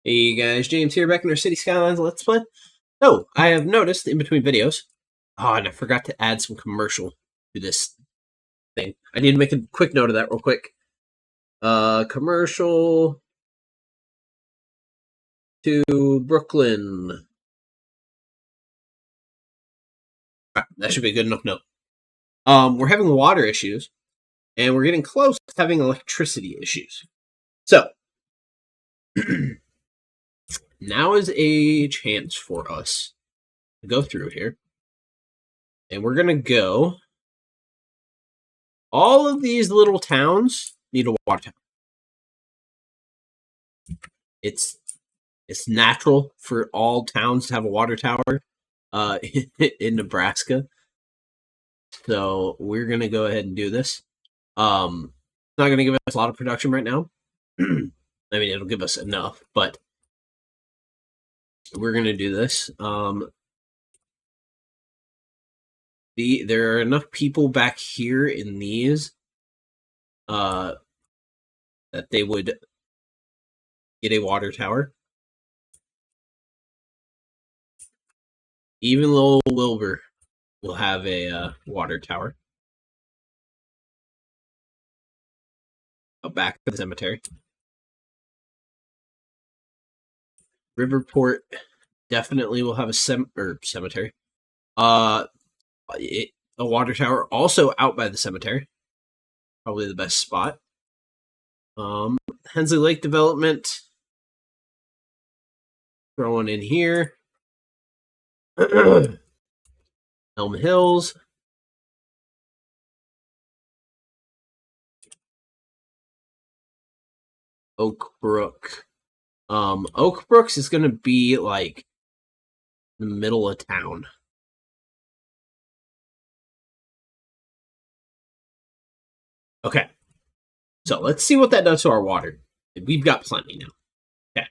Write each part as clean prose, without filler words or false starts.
Hey guys, James here, back in our Cities Skylines Let's Play. Oh, I have noticed in between videos, and I forgot to add some commercial to this thing. I need to make a quick note of that real quick. Commercial to Brooklyn. That should be a good enough note. We're having water issues, and we're getting close to having electricity issues. So, now is a chance for us to go through here. And we're going to go... All of these little towns need a water tower. It's natural for all towns to have a water tower in Nebraska. So we're going to go ahead and do this. It's not going to give us a lot of production right now. I mean, it'll give us enough, but we're going to do this. There are enough people back here in these that they would get a water tower. Even Lowell Wilbur will have a water tower. Back to the cemetery. Riverport definitely will have a cemetery. A water tower also out by the cemetery. Probably the best spot. Hensley Lake Development. Throw one in here. Elm Hills. Oak Brook. Oak Brooks is going to be like in the middle of town. Okay. So let's see what that does to our water. We've got plenty now. Okay.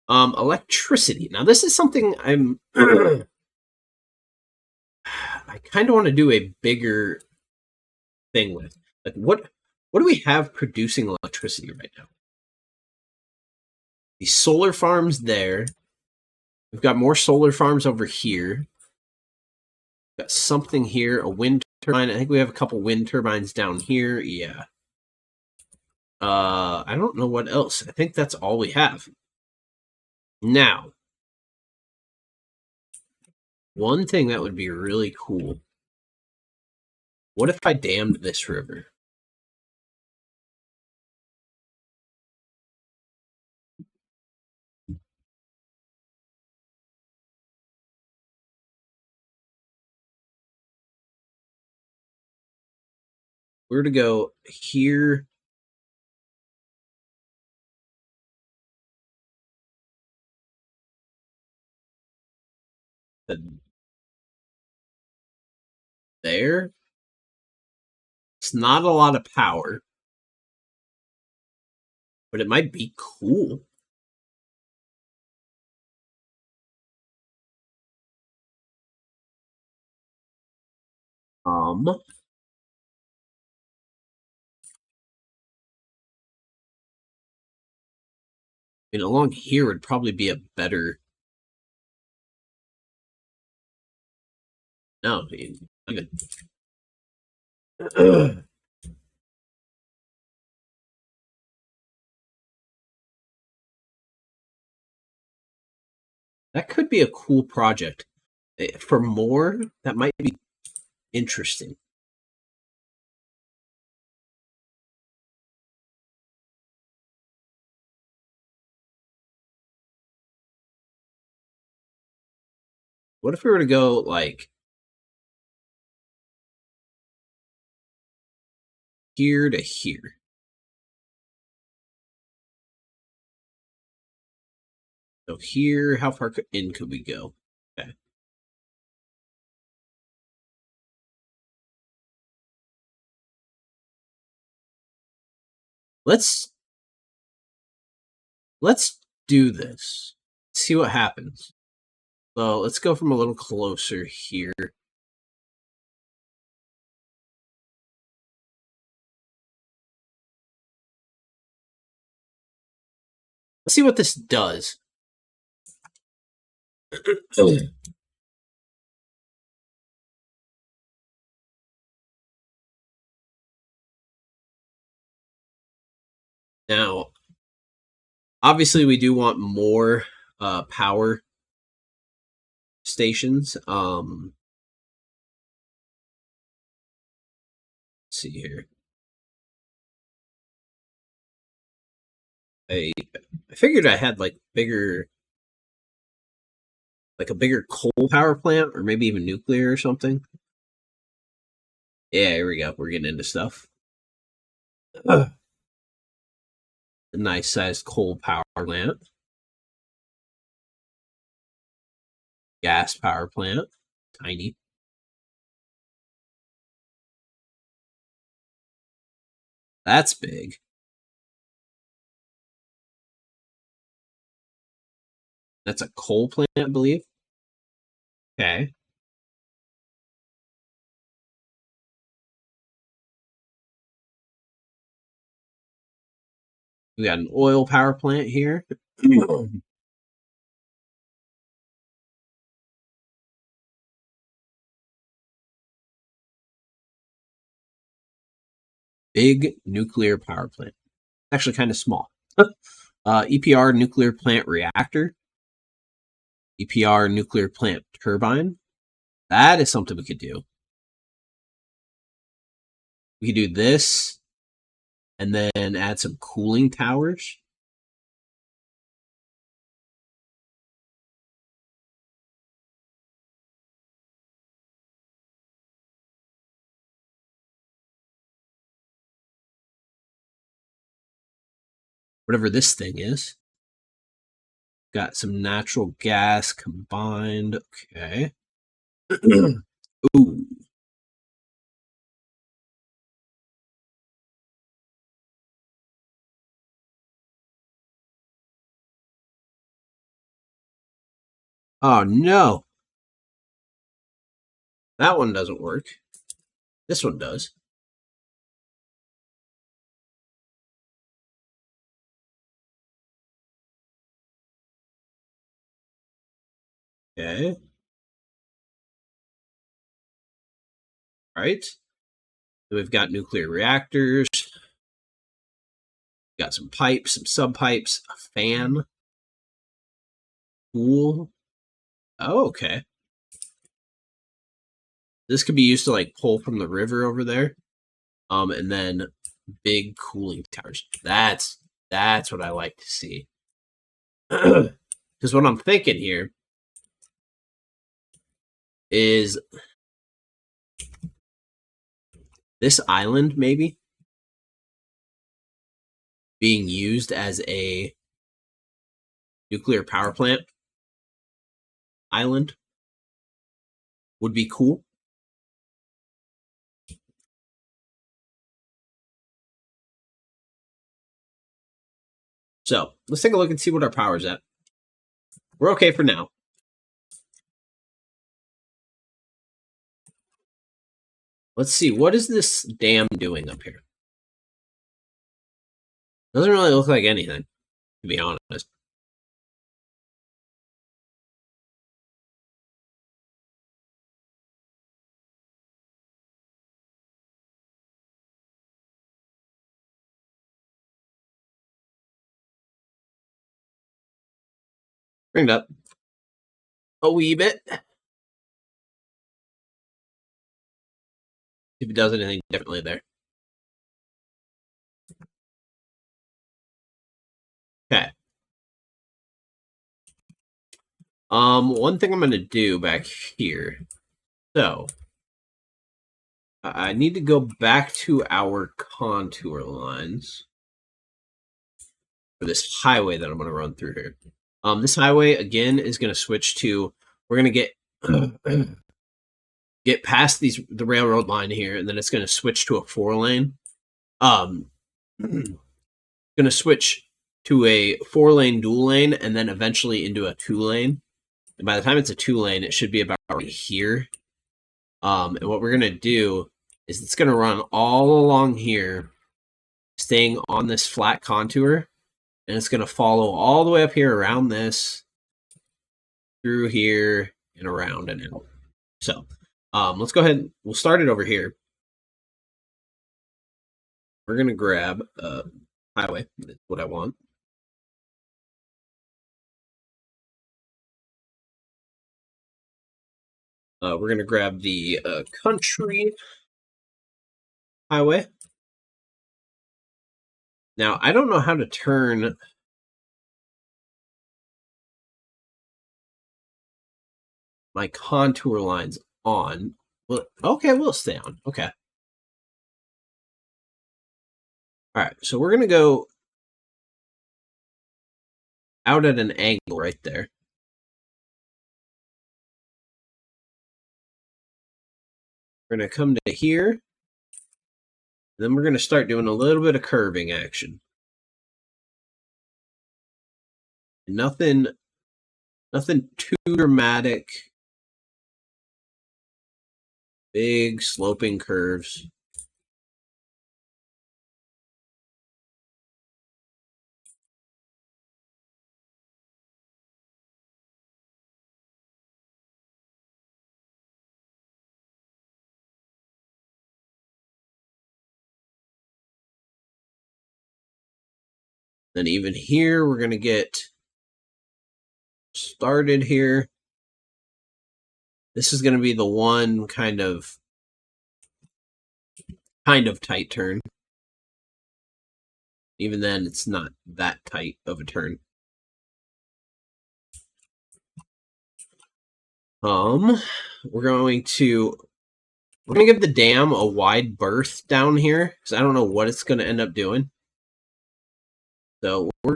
Electricity. Now this is something I'm I kind of want to do a bigger thing with. Like what do we have producing electricity right now? The solar farms there. We've got more solar farms over here. We've got something here, a wind turbine. I think we have a couple wind turbines down here. Yeah. I don't know what else. I think that's all we have. Now, one thing that would be really cool. What if I dammed this river? We're to go here. There. It's not a lot of power, but it might be cool. And along here would probably be a better. No, even. That could be a cool project. For more, that might be interesting. What if we were to go, like, here to here? So here, how far in could we go? Okay. Let's do this. See what happens. So let's go from a little closer here. Let's see what this does. Now, obviously, we do want more power stations. Let's see here. I figured I had like a bigger coal power plant, or maybe even nuclear or something. Yeah, here we go. We're getting into stuff. A nice sized coal power plant. Gas power plant. Tiny. That's big. That's a coal plant, I believe. Okay. We got an oil power plant here. Big nuclear power plant. Actually, kind of small. EPR nuclear plant reactor. EPR nuclear plant turbine. That is something we could do. We could do this and then add some cooling towers. Whatever this thing is. Got some natural gas combined. Okay. Ooh. Oh no. That one doesn't work. This one does. Okay. Right. So we've got nuclear reactors. Got some pipes, some sub-pipes, a fan. Cool. Oh, okay. This could be used to like pull from the river over there. And then big cooling towers. That's what I like to see. Because what I'm thinking here is this island maybe being used as a nuclear power plant island would be cool. So let's take a look and see what our power's at. We're okay for now. Let's see, what is this dam doing up here? Doesn't really look like anything, to be honest. Bring it up a wee bit. If it does anything differently there. Okay. One thing I'm going to do back here. So, I need to go back to our contour lines for this highway that I'm going to run through here. This highway, again, is going to switch to, we're going to get past the railroad line here, and then it's going to switch to a 4-lane. Going to switch to a 4-lane dual lane, and then eventually into a 2-lane. And by the time it's a 2-lane, it should be about right here. And what we're going to do is it's going to run all along here, staying on this flat contour, and it's going to follow all the way up here around this, through here, and around and out. So let's go ahead. We'll start it over here. We're going to grab highway. That's what I want. We're going to grab the country highway. Now, I don't know how to turn my contour lines on. Well, okay, we'll stay on. Okay. All right, so we're going to go out at an angle right there. We're going to come to here. Then we're going to start doing a little bit of curving action. Nothing too dramatic. Big sloping curves. Then even here, we're going to get started here. This is going to be the one kind of tight turn. Even then, it's not that tight of a turn. We're going to give the dam a wide berth down here because I don't know what it's going to end up doing. So we're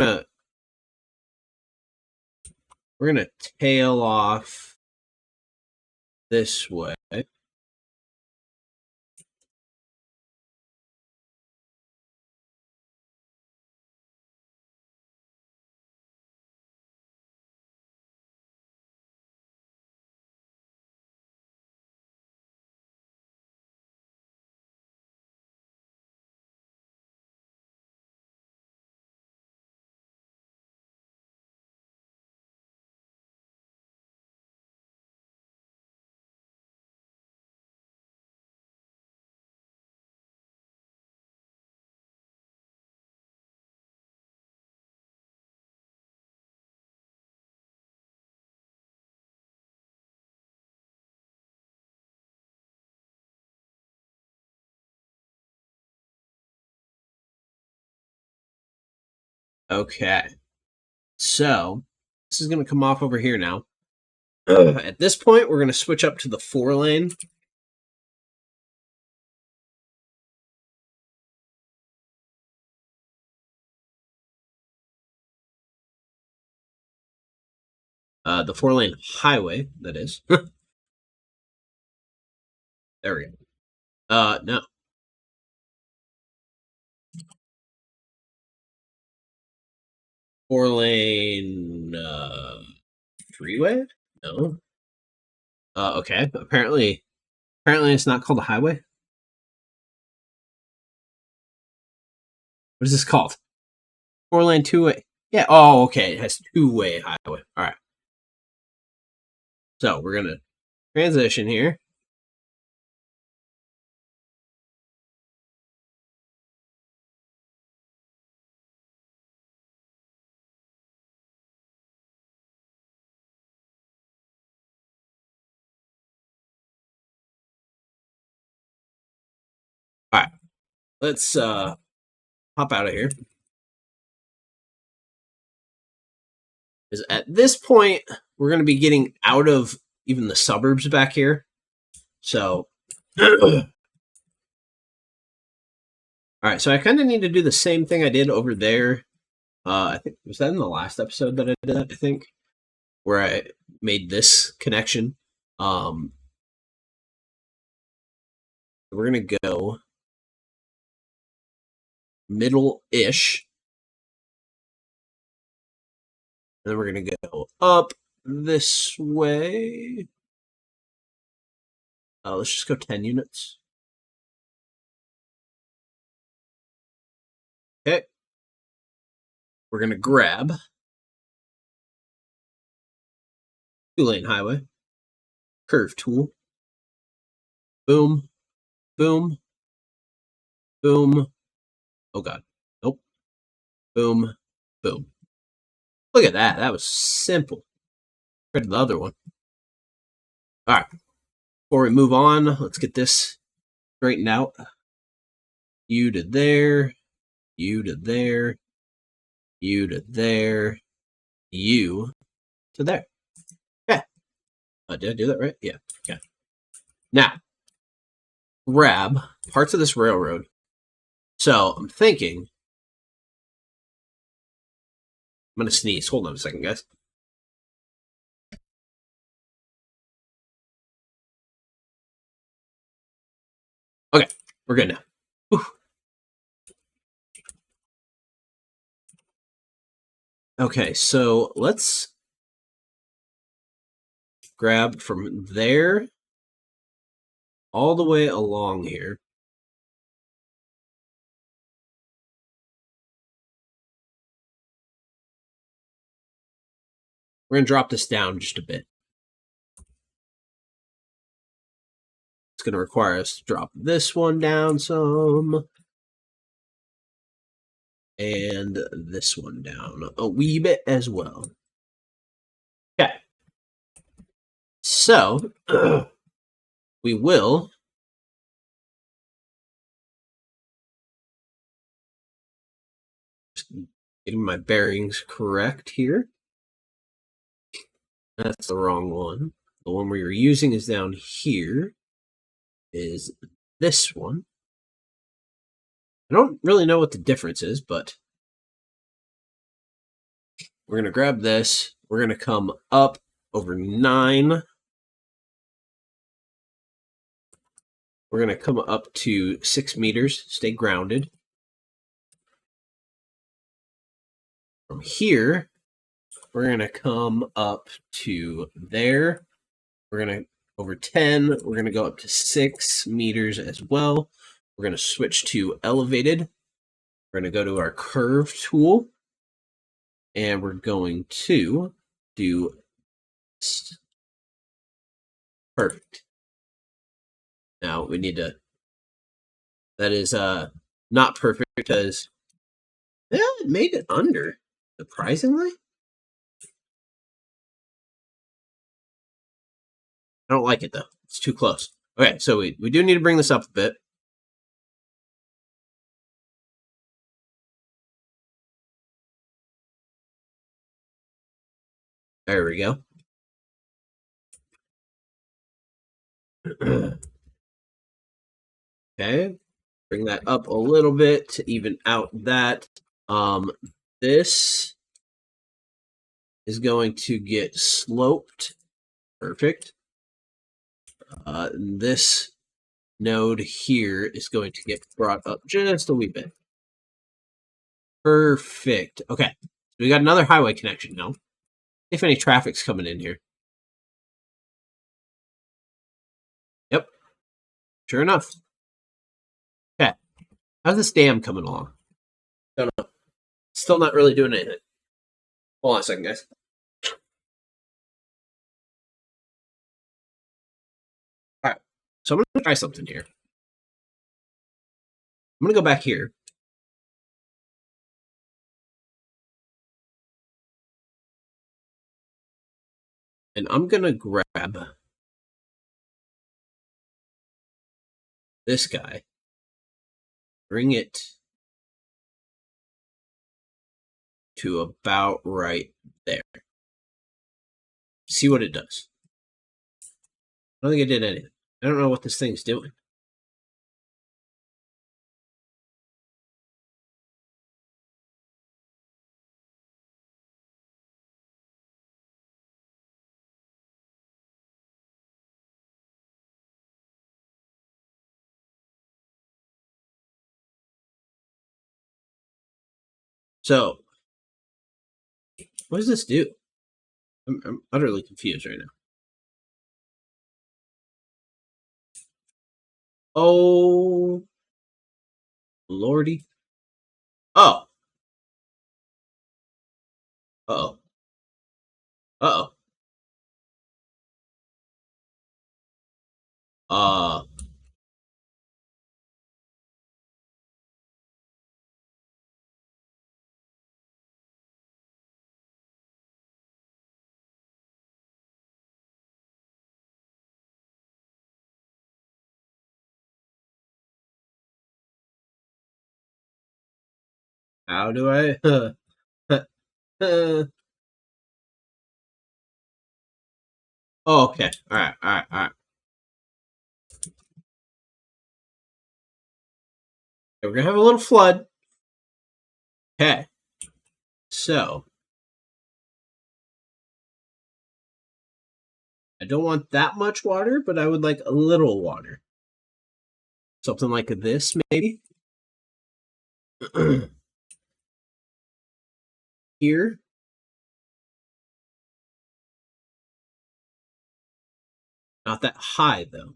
gonna tail off this way. Okay. So this is going to come off over here now. At this point, we're going to switch up to the 4-lane. The 4-lane highway, that is. There we go. No. Four-lane freeway? No. Okay. Apparently it's not called a highway. What is this called? 4-lane 2-way. Yeah. Oh, okay. It has 2-way highway. All right. So we're gonna transition here. All right. Let's hop out of here. Because at this point, we're going to be getting out of even the suburbs back here. So, all right. So I kind of need to do the same thing I did over there. I think was that in the last episode that I did that, I think, where I made this connection. We're going to go middle-ish. And then we're going to go up this way. Let's just go 10 units. Okay. we're going to grab 2-lane highway, curve tool, boom, boom, boom. Oh, God. Nope. Boom, boom. Look at that. That was simple. Compared to the other one. All right. Before we move on, let's get this straightened out. You to there, you to there, you to there, you to there. Yeah. Did I do that right? Yeah. Okay. Now, grab parts of this railroad. So I'm thinking, I'm going to sneeze. Hold on a second, guys. Okay, we're good now. Whew. Okay, so let's grab from there all the way along here. We're going to drop this down just a bit. It's going to require us to drop this one down some. And this one down a wee bit as well. Okay. So, we will getting my bearings correct here. That's the wrong one. The one we were using is down here. Is this one. I don't really know what the difference is, but we're going to grab this. We're going to come up over 9. We're going to come up to 6 meters. Stay grounded. From here, we're going to come up to there. We're going to, over 10, we're going to go up to 6 meters as well. We're going to switch to elevated. We're going to go to our curve tool. And we're going to do perfect. Now we need to, that is not perfect because, yeah, it made it under, surprisingly. I don't like it though. It's too close. Okay, so we do need to bring this up a bit. There we go. Okay, bring that up a little bit to even out that. This is going to get sloped. Perfect. This node here is going to get brought up just a wee bit. Perfect. Okay, so we got another highway connection now. If any traffic's coming in here. Yep. Sure enough. Okay. How's this dam coming along? Don't know. Still not really doing anything. Hold on a second, guys. All right. So I'm going to try something here. I'm going to go back here. And I'm going to grab this guy. Bring it to about right there. See what it does. I don't think it did anything. I don't know what this thing's doing. So, what does this do? I'm utterly confused right now. Oh, lordy. Oh. Uh-oh. Uh-oh. Uh, how do I... oh, okay. All right, all right, all right. Okay, we're gonna have a little flood. Okay. So, I don't want that much water, but I would like a little water. Something like this, maybe. Here. Not that high, though.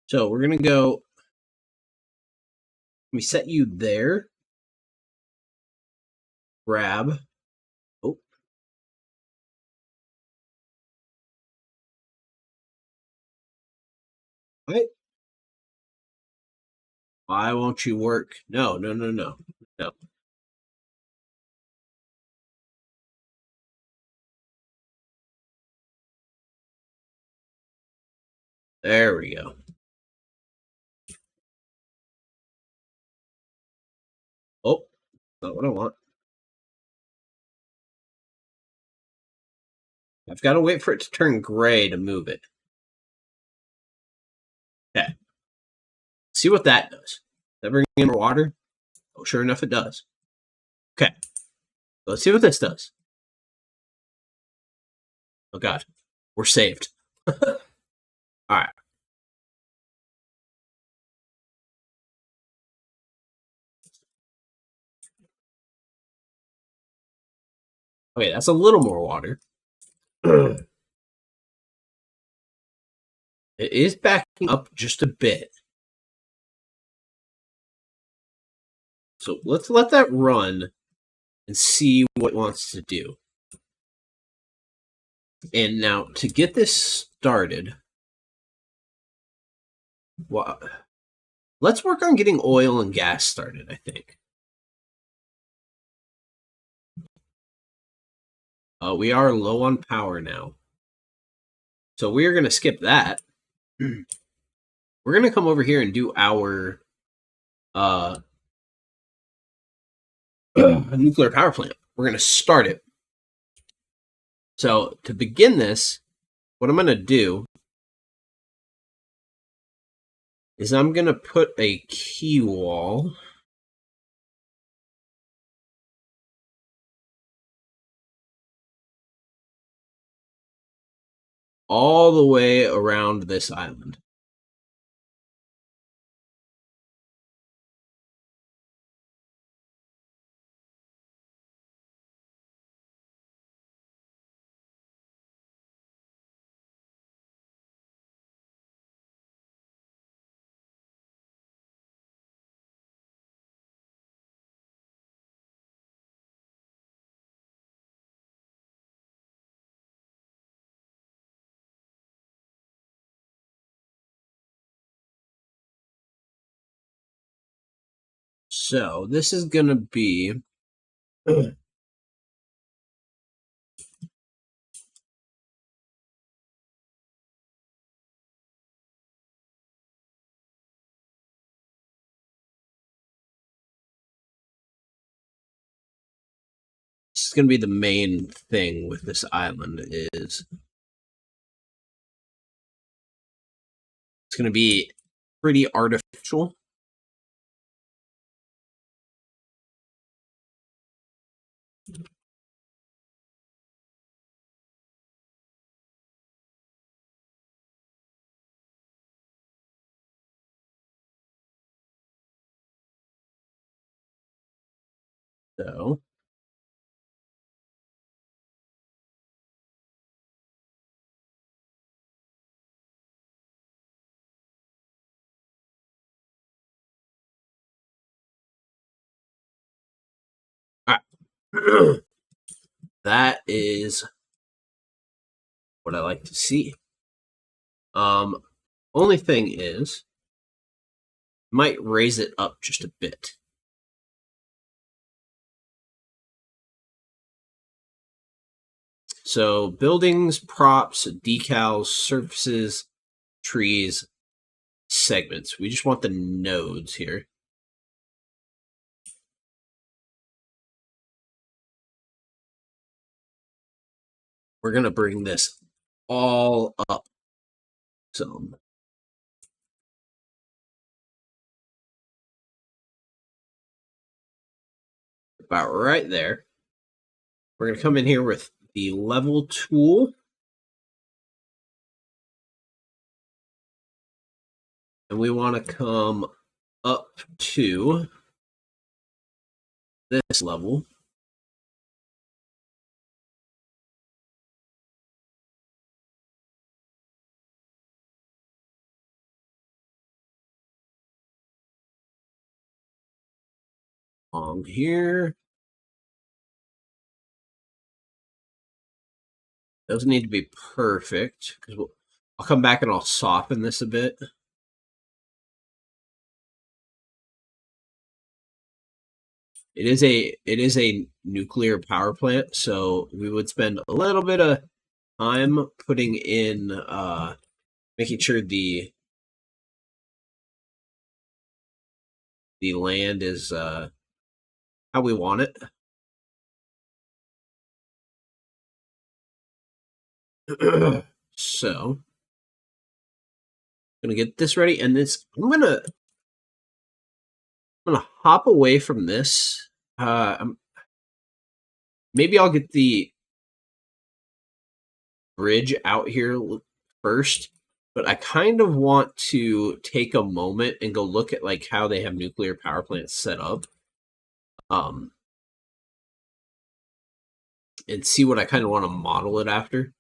So, we're gonna go... Let me set you there. Grab. Oh. What? Why won't you work? No, no, no, no. No. There we go. Oh, not what I want. I've got to wait for it to turn gray to move it. Okay. See what that does. Does that bring in more water? Oh, sure enough, it does. Okay. Let's see what this does. Oh, God. We're saved. All right. Okay, that's a little more water. It is backing up just a bit. So let's let that run and see what it wants to do. And now to get this started, well, let's work on getting oil and gas started, I think. We are low on power now. So we're going to skip that. We're going to come over here and do our nuclear power plant. We're going to start it. So to begin this, what I'm going to do is I'm going to put a key wall all the way around this island. So this is going to be this is going to be the main thing with this island is it's going to be pretty artificial. So all right. That is what I like to see. Only thing is, might raise it up just a bit. So buildings, props, decals, surfaces, trees, segments. We just want the nodes here. We're going to bring this all up some. About right there. We're going to come in here with the level tool. And we want to come up to this level. On here. Doesn't need to be perfect because I'll come back and I'll soften this a bit. It is a nuclear power plant, so we would spend a little bit of time putting in making sure the land is how we want it. So gonna get this ready, and this I'm gonna hop away from this. Maybe I'll get the bridge out here first, but I kind of want to take a moment and go look at like how they have nuclear power plants set up. And see what I kind of want to model it after.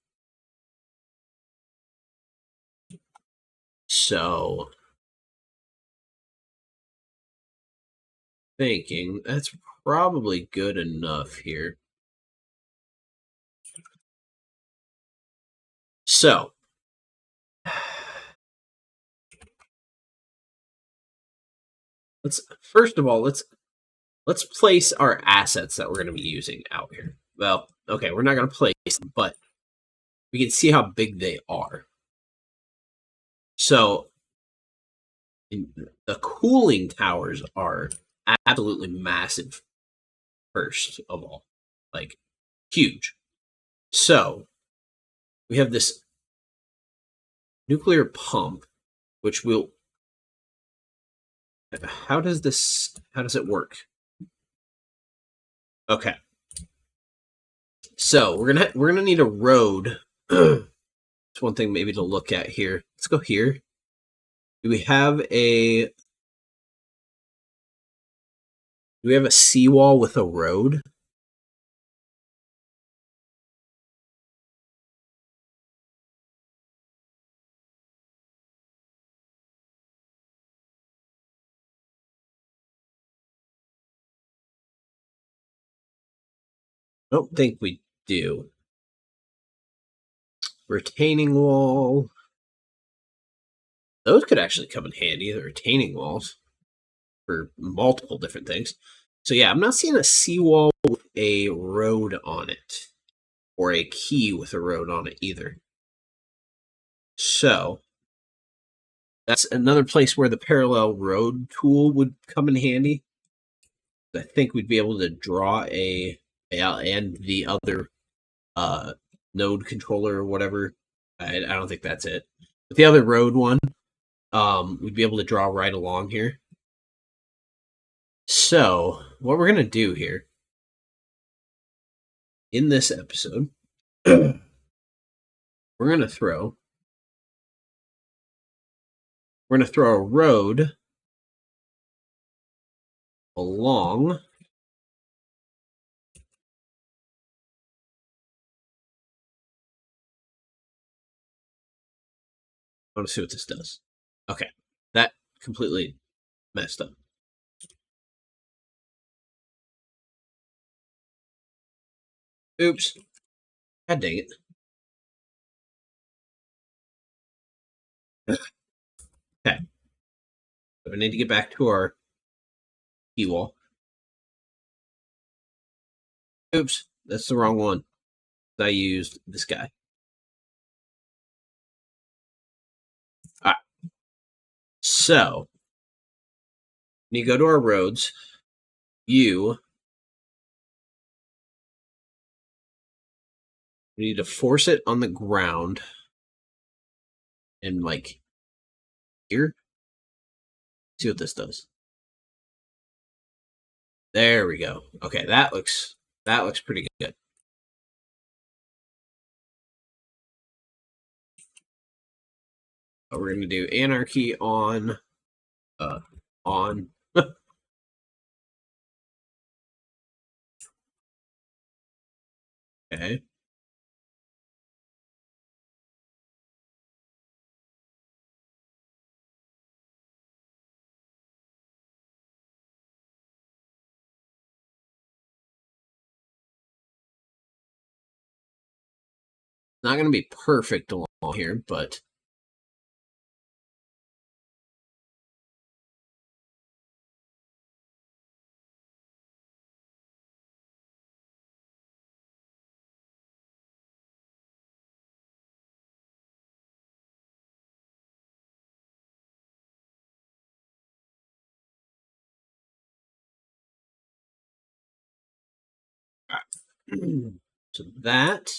So, thinking that's probably good enough here. So, first of all, let's place our assets that we're going to be using out here. Well, okay, we're not going to place them, but we can see how big they are. So, the cooling towers are absolutely massive. First of all, like huge. So, we have this nuclear pump, which will. How does it work? Okay. So we're gonna need a road. It's one thing maybe to look at here. Let's go here. Do we have a seawall with a road? I don't think we do. Retaining wall. Those could actually come in handy, the retaining walls, for multiple different things. So yeah, I'm not seeing a seawall with a road on it. Or a key with a road on it either. So that's another place where the parallel road tool would come in handy. I think we'd be able to draw and the other node controller or whatever. I don't think that's it. But the other road one, we'd be able to draw right along here. So what we're gonna do here in this episode, we're gonna throw a road along I want to see what this does. Okay, that completely messed up. Oops. God dang it. Okay. So I need to get back to our key wall. Oops, that's the wrong one. I used this guy. All right. So, when you go to our roads, you need to force it on the ground and like here. See what this does. There we go. Okay, that looks pretty good. We're gonna do anarchy on on. Okay. Not gonna be perfect along here, but so that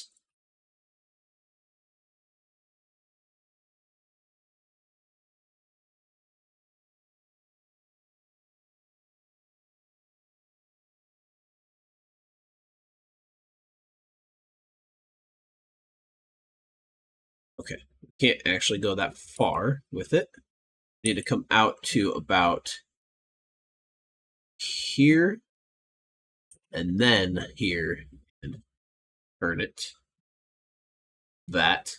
okay. Can't actually go that far with it. Need to come out to about here and then here and turn it that.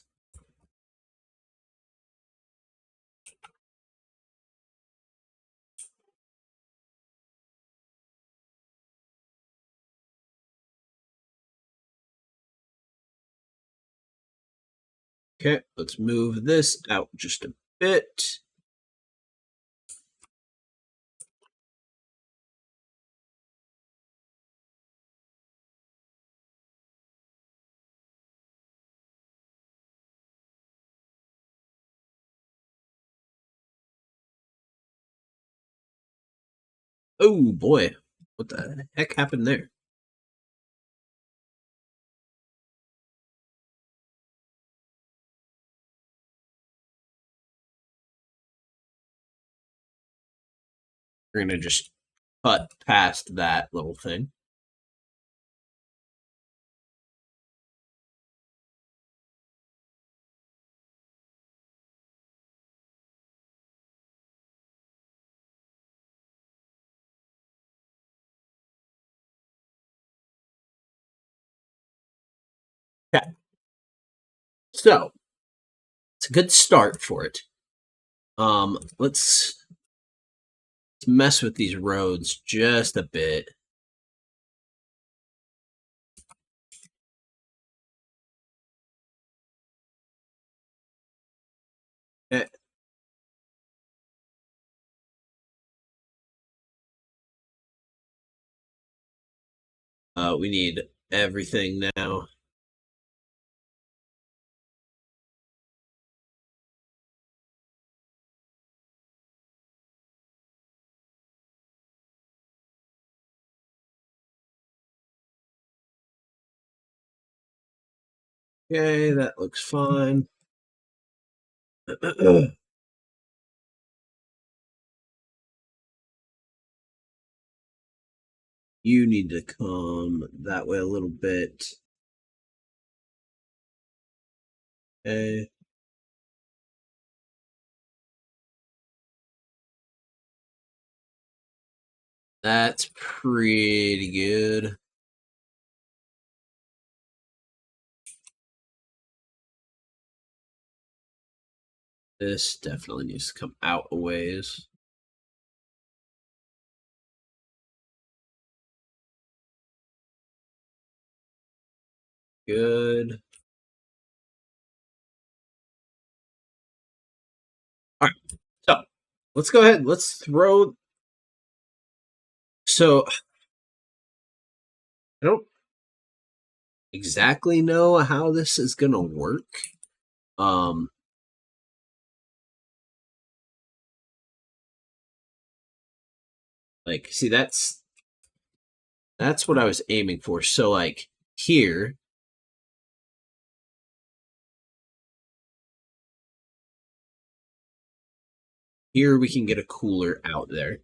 Okay, let's move this out just a bit. Oh boy, what the heck happened there? We're gonna just cut past that little thing. Okay, so it's a good start for it. Let's mess with these roads just a bit. Okay. We need everything now. Okay, that looks fine. You need to come that way a little bit. Okay. That's pretty good. This definitely needs to come out a ways. Good. All right. So let's go ahead. Let's throw. So I don't exactly know how this is going to work. Like, see, that's what I was aiming for. So, like, here we can get a cooler out there.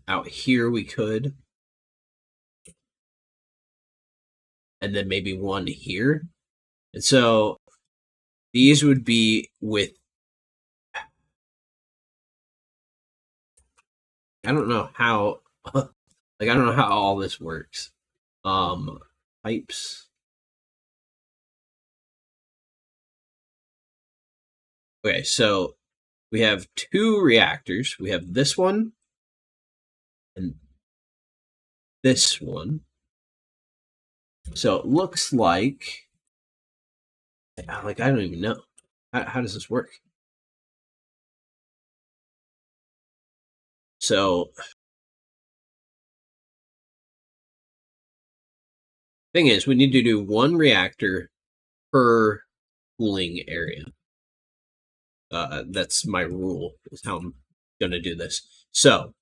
Out here we could. And then maybe one here. And so these would be with, I don't know how, like, I don't know how all this works. Pipes. Okay, so we have two reactors. We have this one and this one. So it looks like I don't even know. How does this work? So thing is, we need to do one reactor per cooling area. That's my rule, is how I'm going to do this. So,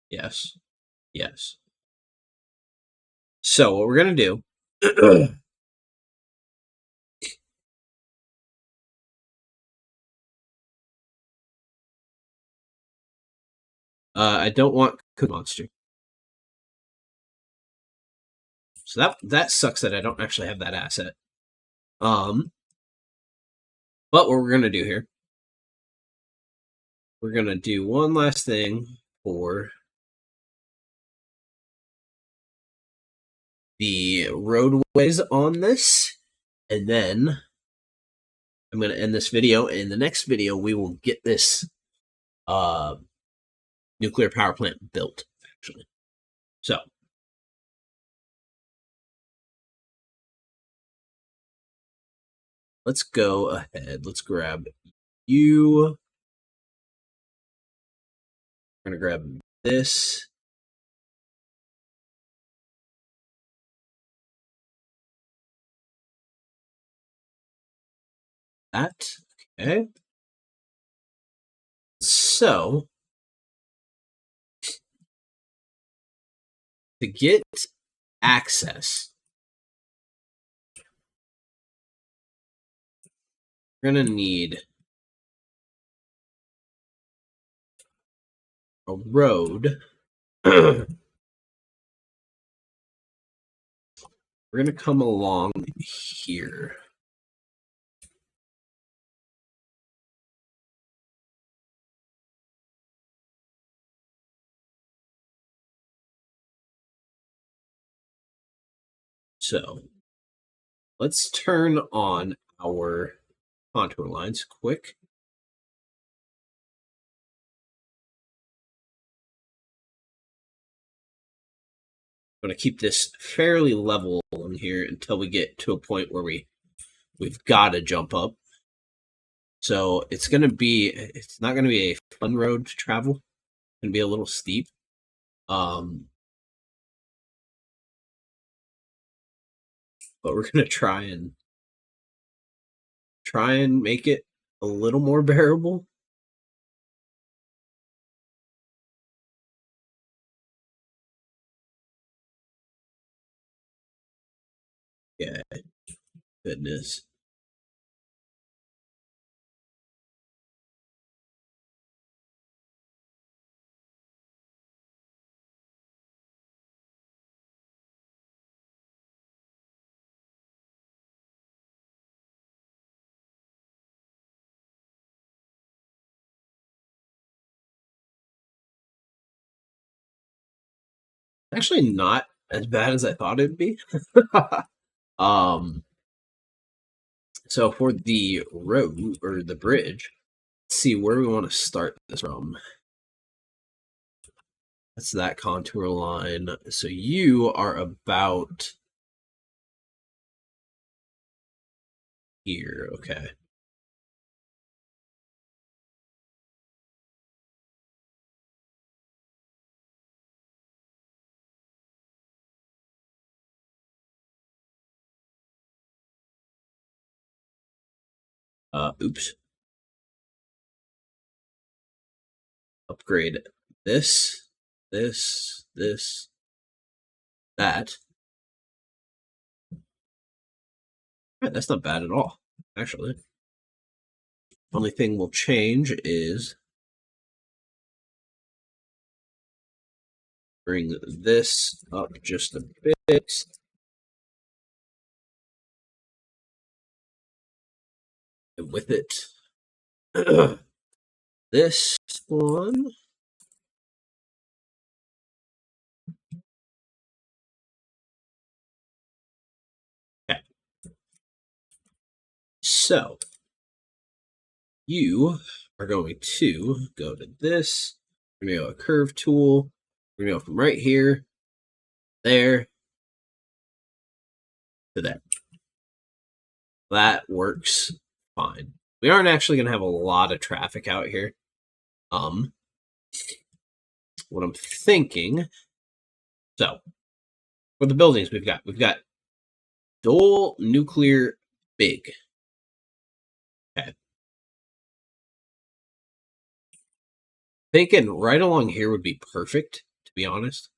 yes, yes. So what we're going to do, I don't want Cookie Monster. So that sucks that I don't actually have that asset. But what we're going to do here, we're going to do one last thing for the roadways on this, and then I'm going to end this video. In the next video, we will get this nuclear power plant built, actually. So let's go ahead. Let's grab you. We're going to grab this. That. Okay. So to get access, we're going to need a road. We're going to come along here. So let's turn on our contour lines quick. I'm going to keep this fairly level in here until we get to a point where we've got to jump up. So it's not going to be a fun road to travel. It's going to be a little steep. But we're going to try and make it a little more bearable. Yeah, goodness. Actually, not as bad as I thought it'd be. So for the road or the bridge, let's see where we want to start this from. That's that contour line. So you are about here. Okay. Oops. Upgrade this, that. Yeah, that's not bad at all, actually. Only thing we'll change is bring this up just a bit. And with it, this one. Okay. So you are going to go to this. We're going to go a curve tool. We're going to go from right here, there, to there. That works fine. We aren't actually going to have a lot of traffic out here. What I'm thinking. So, for the buildings we've got Dole, Nuclear, Big. Okay. Thinking right along here would be perfect, to be honest.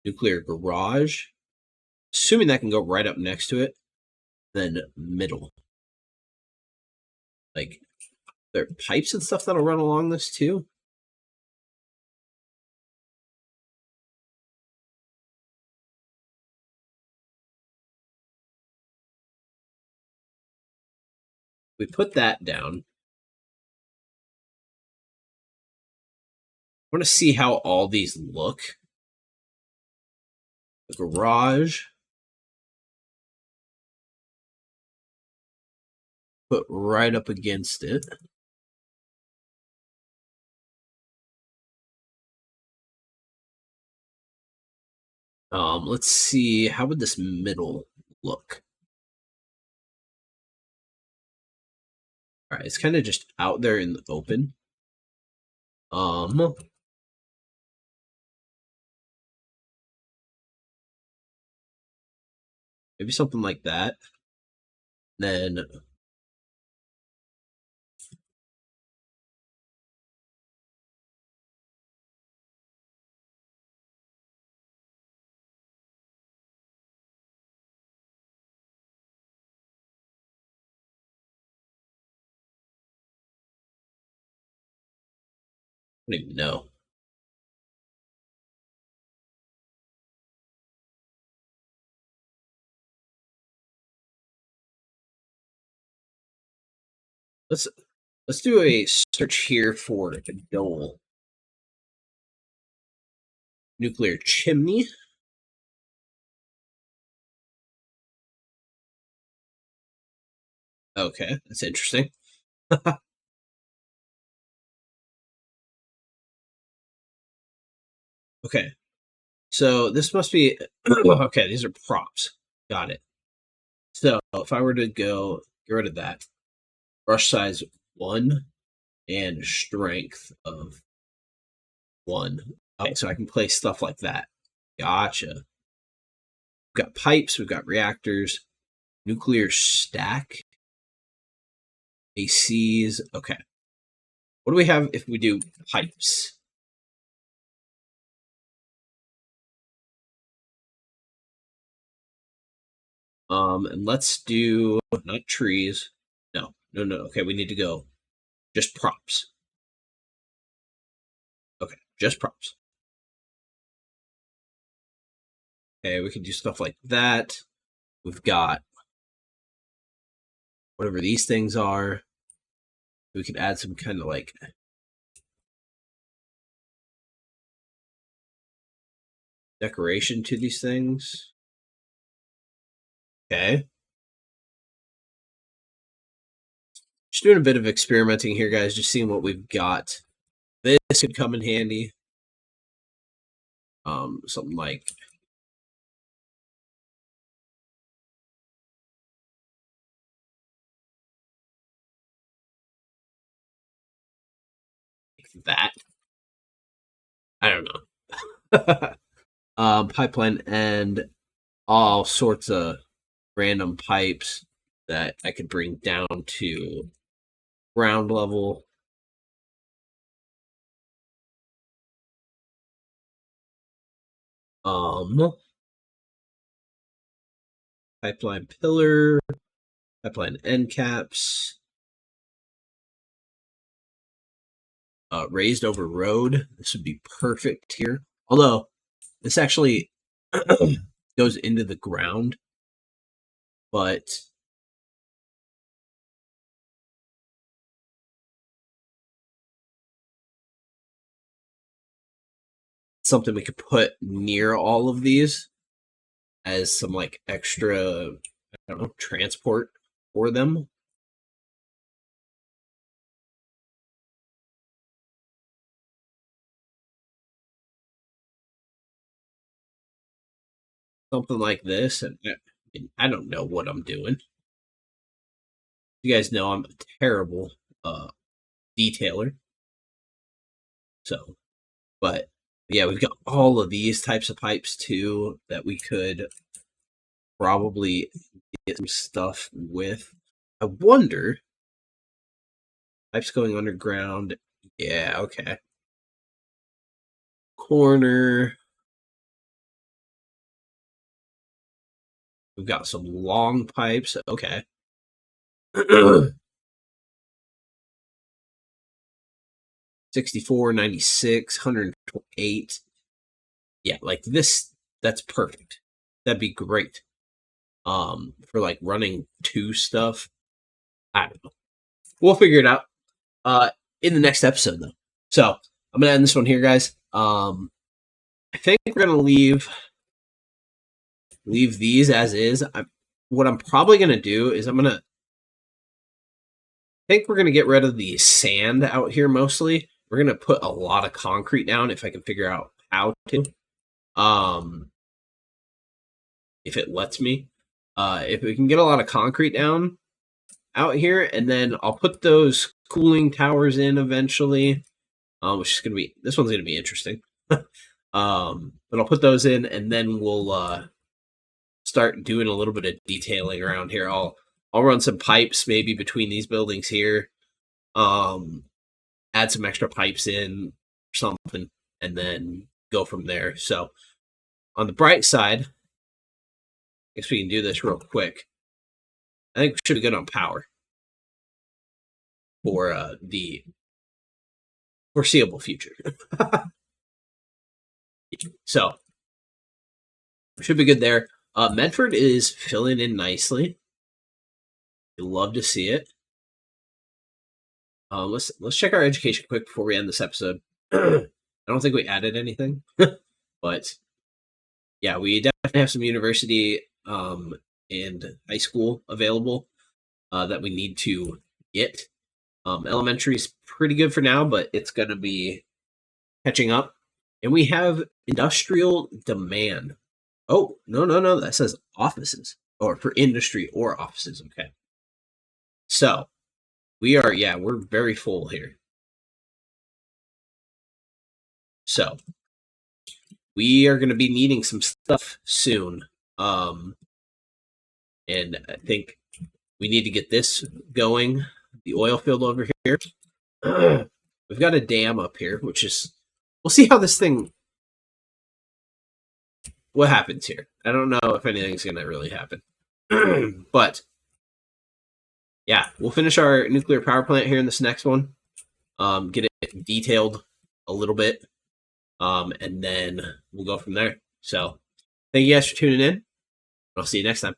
Nuclear Garage. Assuming that can go right up next to it. Then middle. Like, there are pipes and stuff that'll run along this too. We put that down. I want to see how all these look. The garage. Put right up against it. Let's see. How would this middle look? All right, it's kind of just out there in the open. Maybe something like that. Then I don't even know. Let's do a search here for a Dole. Nuclear chimney. Okay, that's interesting. Okay, so this must be okay. These are props. Got it. So if I were to go get rid of that, brush size 1 and strength of 1. Okay, so I can place stuff like that. Gotcha. We've got pipes. We've got reactors. Nuclear stack. ACs. Okay. What do we have if we do pipes? And let's do not trees. No. Okay, we need to go just props. Okay, just props. Okay, we can do stuff like that. We've got whatever these things are. We could add some kind of like decoration to these things. Okay. Just doing a bit of experimenting here, guys, just seeing what we've got. This could come in handy. Something like that. I don't know. Pipeline and all sorts of random pipes that I could bring down to ground level. Pipeline pillar, pipeline end caps, raised over road. This would be perfect here. Although this actually goes into the ground, but something we could put near all of these as some like extra, I don't know, transport for them. Something like this, and I don't know what I'm doing. You guys know I'm a terrible detailer. So, but yeah, we've got all of these types of pipes too that we could probably get some stuff with. I wonder, pipes going underground. Yeah, okay. Corner. We've got some long pipes. Okay. 64, 96, 128. Yeah, like this, that's perfect. That'd be great. For like running two stuff. I don't know. We'll figure it out in the next episode though. So I'm gonna end this one here, guys. I think we're gonna leave these as is. What I'm probably gonna do is I think we're gonna get rid of the sand out here mostly. We're gonna put a lot of concrete down if I can figure out how to. If it lets me. If we can get a lot of concrete down out here, and then I'll put those cooling towers in eventually, which is this one's gonna be interesting. But I'll put those in, and then we'll start doing a little bit of detailing around here. I'll run some pipes maybe between these buildings here, add some extra pipes in or something, and then go from there. So on the bright side, I guess we can do this real quick. I think we should be good on power for the foreseeable future. So should be good there. Medford is filling in nicely. You'll love to see it. Let's check our education quick before we end this episode. I don't think we added anything, but yeah, we definitely have some university and high school available that we need to get. Elementary is pretty good for now, but it's going to be catching up. And we have industrial demand. Oh, no. That says offices, or for industry or offices. Okay. So we're very full here. So we are going to be needing some stuff soon. And I think we need to get this going. The oil field over here. We've got a dam up here, which is, we'll see how this thing, what happens here. I don't know if anything's going to really happen. But yeah, we'll finish our nuclear power plant here in this next one. Get it detailed a little bit. And then we'll go from there. So thank you guys for tuning in. I'll see you next time.